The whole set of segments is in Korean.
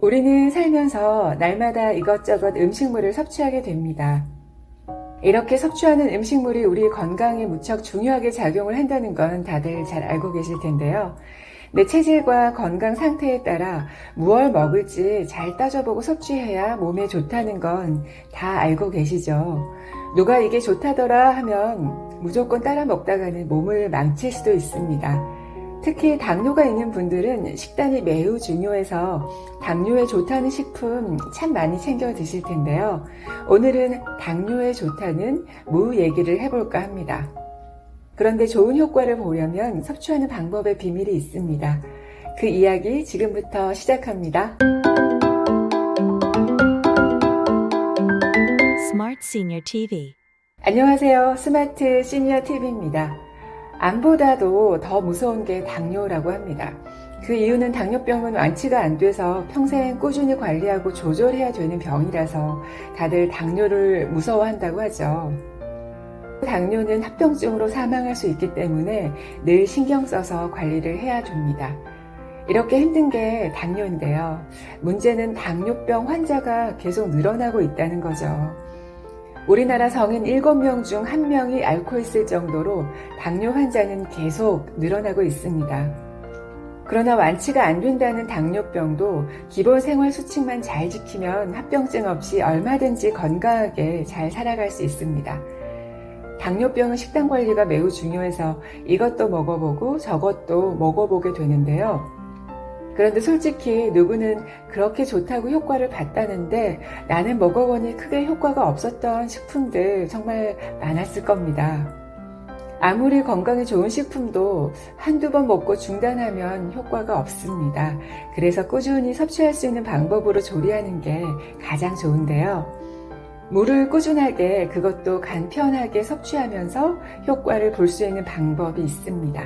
우리는 살면서 날마다 이것저것 음식물을 섭취하게 됩니다. 이렇게 섭취하는 음식물이 우리 건강에 무척 중요하게 작용을 한다는 건 다들 잘 알고 계실 텐데요. 내 체질과 건강 상태에 따라 무얼 먹을지 잘 따져보고 섭취해야 몸에 좋다는 건 다 알고 계시죠. 누가 이게 좋다더라 하면 무조건 따라 먹다가는 몸을 망칠 수도 있습니다. 특히 당뇨가 있는 분들은 식단이 매우 중요해서 당뇨에 좋다는 식품 참 많이 챙겨 드실 텐데요. 오늘은 당뇨에 좋다는 무 얘기를 해볼까 합니다. 그런데 좋은 효과를 보려면 섭취하는 방법에 비밀이 있습니다. 그 이야기 지금부터 시작합니다. Smart Senior TV. 안녕하세요. 스마트 시니어 TV입니다. 암보다도 더 무서운 게 당뇨라고 합니다. 그 이유는 당뇨병은 완치가 안 돼서 평생 꾸준히 관리하고 조절해야 되는 병이라서 다들 당뇨를 무서워한다고 하죠. 당뇨는 합병증으로 사망할 수 있기 때문에 늘 신경 써서 관리를 해야 됩니다. 이렇게 힘든 게 당뇨인데요. 문제는 당뇨병 환자가 계속 늘어나고 있다는 거죠. 우리나라 성인 7명 중 1명이 앓고 있을 정도로 당뇨 환자는 계속 늘어나고 있습니다. 그러나 완치가 안 된다는 당뇨병도 기본 생활 수칙만 잘 지키면 합병증 없이 얼마든지 건강하게 잘 살아갈 수 있습니다. 당뇨병은 식단 관리가 매우 중요해서 이것도 먹어보고 저것도 먹어보게 되는데요. 그런데 솔직히 누구는 그렇게 좋다고 효과를 봤다는데 나는 먹어보니 크게 효과가 없었던 식품들 정말 많았을 겁니다. 아무리 건강에 좋은 식품도 한두 번 먹고 중단하면 효과가 없습니다. 그래서 꾸준히 섭취할 수 있는 방법으로 조리하는 게 가장 좋은데요. 물을 꾸준하게 그것도 간편하게 섭취하면서 효과를 볼 수 있는 방법이 있습니다.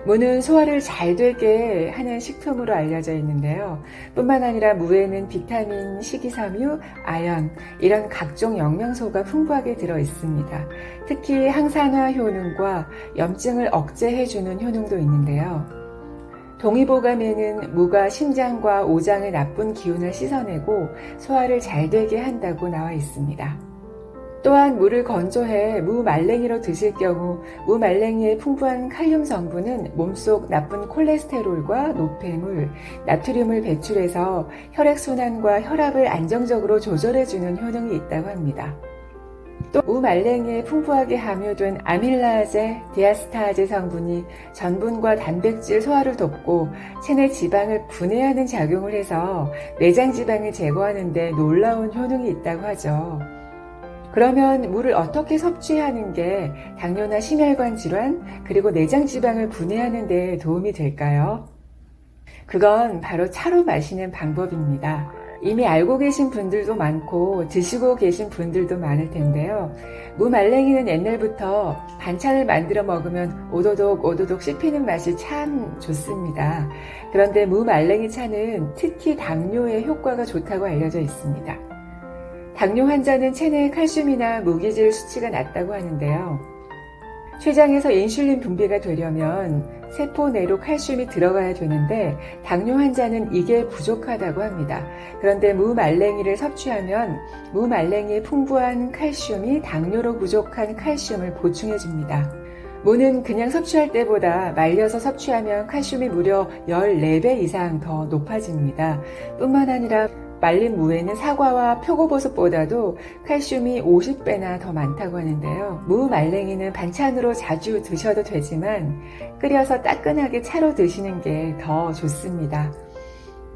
무는 소화를 잘 되게 하는 식품으로 알려져 있는데요. 뿐만 아니라 무에는 비타민, 식이섬유, 아연 이런 각종 영양소가 풍부하게 들어 있습니다. 특히 항산화 효능과 염증을 억제해주는 효능도 있는데요. 동의보감에는 무가 심장과 오장의 나쁜 기운을 씻어내고 소화를 잘 되게 한다고 나와 있습니다. 또한 무를 건조해 무 말랭이로 드실 경우 무 말랭이의 풍부한 칼륨 성분은 몸속 나쁜 콜레스테롤과 노폐물, 나트륨을 배출해서 혈액순환과 혈압을 안정적으로 조절해주는 효능이 있다고 합니다. 또 무 말랭이에 풍부하게 함유된 아밀라제, 디아스타아제 성분이 전분과 단백질 소화를 돕고 체내 지방을 분해하는 작용을 해서 내장 지방을 제거하는 데 놀라운 효능이 있다고 하죠. 그러면 무를 어떻게 섭취하는 게 당뇨나 심혈관 질환 그리고 내장 지방을 분해하는 데 도움이 될까요? 그건 바로 차로 마시는 방법입니다. 이미 알고 계신 분들도 많고 드시고 계신 분들도 많을 텐데요. 무 말랭이는 옛날부터 반찬을 만들어 먹으면 오도독 씹히는 맛이 참 좋습니다. 그런데 무 말랭이 차는 특히 당뇨에 효과가 좋다고 알려져 있습니다. 당뇨 환자는 체내 칼슘이나 무기질 수치가 낮다고 하는데요. 췌장에서 인슐린 분비가 되려면 세포 내로 칼슘이 들어가야 되는데 당뇨 환자는 이게 부족하다고 합니다. 그런데 무 말랭이를 섭취하면 무 말랭이의 풍부한 칼슘이 당뇨로 부족한 칼슘을 보충해 줍니다. 무는 그냥 섭취할 때보다 말려서 섭취하면 칼슘이 무려 14배 이상 더 높아집니다. 뿐만 아니라 말린 무에는 사과와 표고버섯보다도 칼슘이 50배나 더 많다고 하는데요. 무 말랭이는 반찬으로 자주 드셔도 되지만 끓여서 따끈하게 차로 드시는 게 더 좋습니다.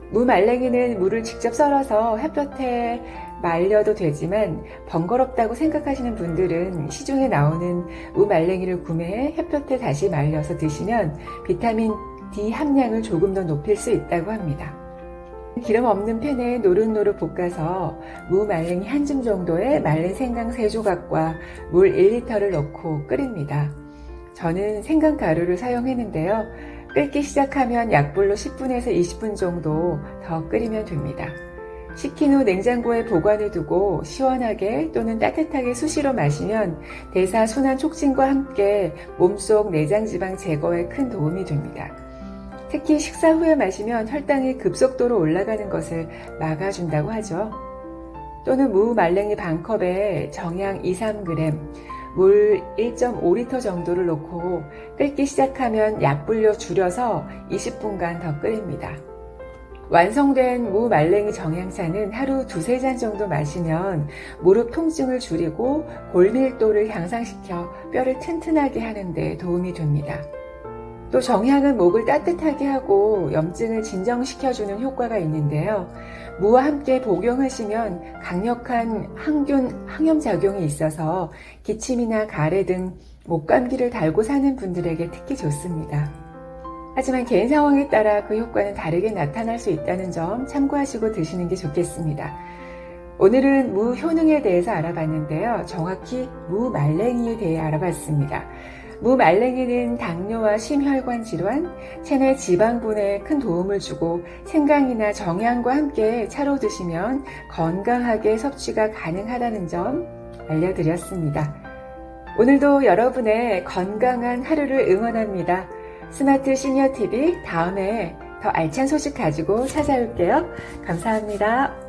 무 말랭이는 무를 직접 썰어서 햇볕에 말려도 되지만 번거롭다고 생각하시는 분들은 시중에 나오는 무 말랭이를 구매해 햇볕에 다시 말려서 드시면 비타민 D 함량을 조금 더 높일 수 있다고 합니다. 기름 없는 팬에 노릇노릇 볶아서 무 말랭이 한 줌 정도의 말린 생강 3조각과 물 1리터를 넣고 끓입니다. 저는 생강 가루를 사용했는데요. 끓기 시작하면 약불로 10분에서 20분 정도 더 끓이면 됩니다. 식힌 후 냉장고에 보관해 두고 시원하게 또는 따뜻하게 수시로 마시면 대사 순환 촉진과 함께 몸속 내장 지방 제거에 큰 도움이 됩니다. 특히 식사 후에 마시면 혈당이 급속도로 올라가는 것을 막아준다고 하죠. 또는 무 말랭이 반컵에 정향 2-3g, 물 1.5리터 정도를 넣고 끓기 시작하면 약불로 줄여서 20분간 더 끓입니다. 완성된 무 말랭이 정향차는 하루 2-3잔 정도 마시면 무릎 통증을 줄이고 골밀도를 향상시켜 뼈를 튼튼하게 하는 데 도움이 됩니다. 또 정향은 목을 따뜻하게 하고 염증을 진정시켜주는 효과가 있는데요. 무와 함께 복용하시면 강력한 항균, 항염작용이 있어서 기침이나 가래 등 목감기를 달고 사는 분들에게 특히 좋습니다. 하지만 개인 상황에 따라 그 효과는 다르게 나타날 수 있다는 점 참고하시고 드시는 게 좋겠습니다. 오늘은 무 효능에 대해서 알아봤는데요. 정확히 무 말랭이에 대해 알아봤습니다. 무 말랭이는 당뇨와 심혈관 질환, 체내 지방분해에 큰 도움을 주고 생강이나 정향과 함께 차로 드시면 건강하게 섭취가 가능하다는 점 알려드렸습니다. 오늘도 여러분의 건강한 하루를 응원합니다. 스마트 시니어 TV 다음에 더 알찬 소식 가지고 찾아올게요. 감사합니다.